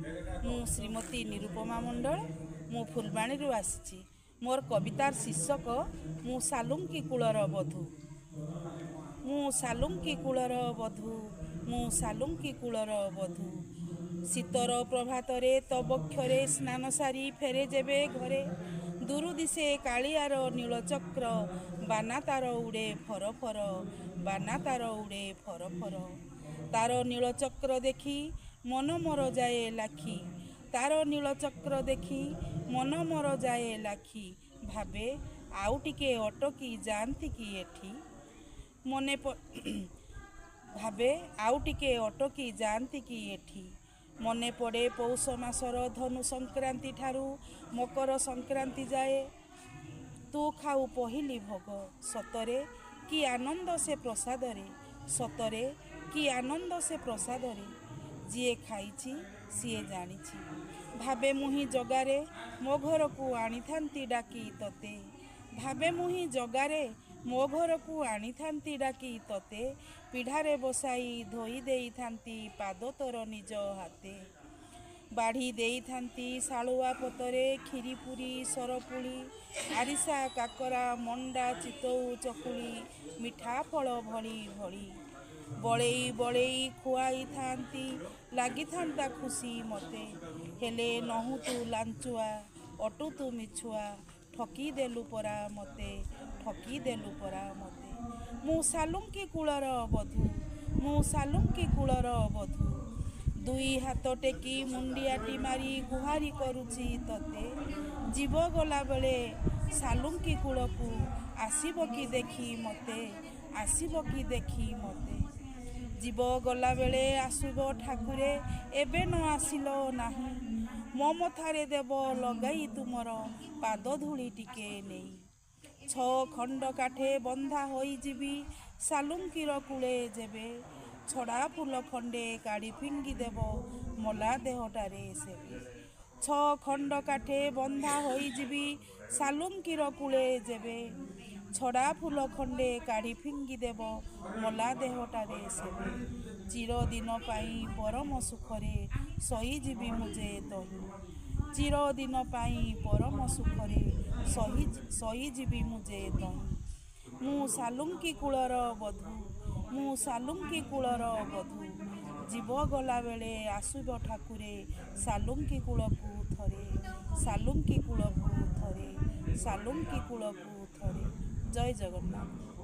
ମୁଁ ଶ୍ରୀମତୀ ନିରୁପମା ମଣ୍ଡଳ ମୁଁ ଫୁଲବାଣୀରୁ ଆସିଛି। मोर कवितार शीर्षक मु सालुंकी कूलर बधू। मु सालुंकी कूलर बधू, मु सालुंकी कूलर बधू। शीतर प्रभातरे तबक्षरे स्नान सारी फेरे जेबे घरे, दूरु दिशे कालियार नीलचक्र, बाना तार उड़े फर फर, बाना तार उड़े फर फर। तार नीलचक्र देखी मन मोर जाए लाखी, तार नीलचक्र देखी मन मोर जाए लाखी। भावे आउ टिके अटकी जाती कि एठी, मने भावे आउ टिके अटकी जाती कि एठी। मने पड़े पौष मासर धनु संक्रांति ठारू मकर संक्रांति जाए, तू खाऊ पहिली भोग। सतरे कि आनंद से प्रसादरे, सतरे कि आनंद से प्रसादरे। जिए खाइछि सिए जानिछि। भावे मुही जगारे मो घर को आनी थांती डाकी तते, भावे मुही जगारे मो घर को आनी थांती डाकी तते। पिढ़ारे बसाई धोई देई थांती पाद तोर निज हाथे, बाढ़ी देई थांती शालुआ पतरे खीरी पुरी सरपुली, आरिसा काकरा मंडा चितऊ चकुली, मिठा फल भली भली। बड़ेई बड़ेई खुआई थांती लगी थांता खुशी मते, हेले नहु तू लांचुआ अटु तू मिछुआ, ठकी देलु परा मते, ठकी देलु परा मते। मु सालुंकी कूलर बधू, मु सालुंकी कूलर बधू। दुई हाथ टेकी मुंडियाटी मारी गुहारी करुची तते, जीव गला बेले सालुंकी कूलकू आसीब कि देखी मते, आसीब कि देखी मते। जीव गला बेले आसुब ठाकुरे एबे न आसिलो नाही, मो मथारे देव लगाई तुमर पाद धूली टिके नेई। छ खंड काठे बंधा होई जीवी सालुंकीर कूले जेबे, छड़ा फूल खंडे काढ़ी फिंगी देव मला देहटारे सेबे। छ खंड काठे बंधा होई जीवी सालुंकीर कूले जेबे, छड़ा फूल खंडे काढ़ी फिंगी देव मला देहटारे सेबे। चिर दिन पाई परम सुखरे सही जीवी मुझे तही, चिर दिन पाई परम सुखरे सही जीवी मुझे तही। मु सालुंकी कूलर बधू, मु सालुंकी कूलर बधू। जीव गला बेले आसुब ठाकुरे सालुंकी कूलकू थरे, सालुंकी कूलकू थरे, सालुंकी कूलकू थरे। जय जगन्नाथ।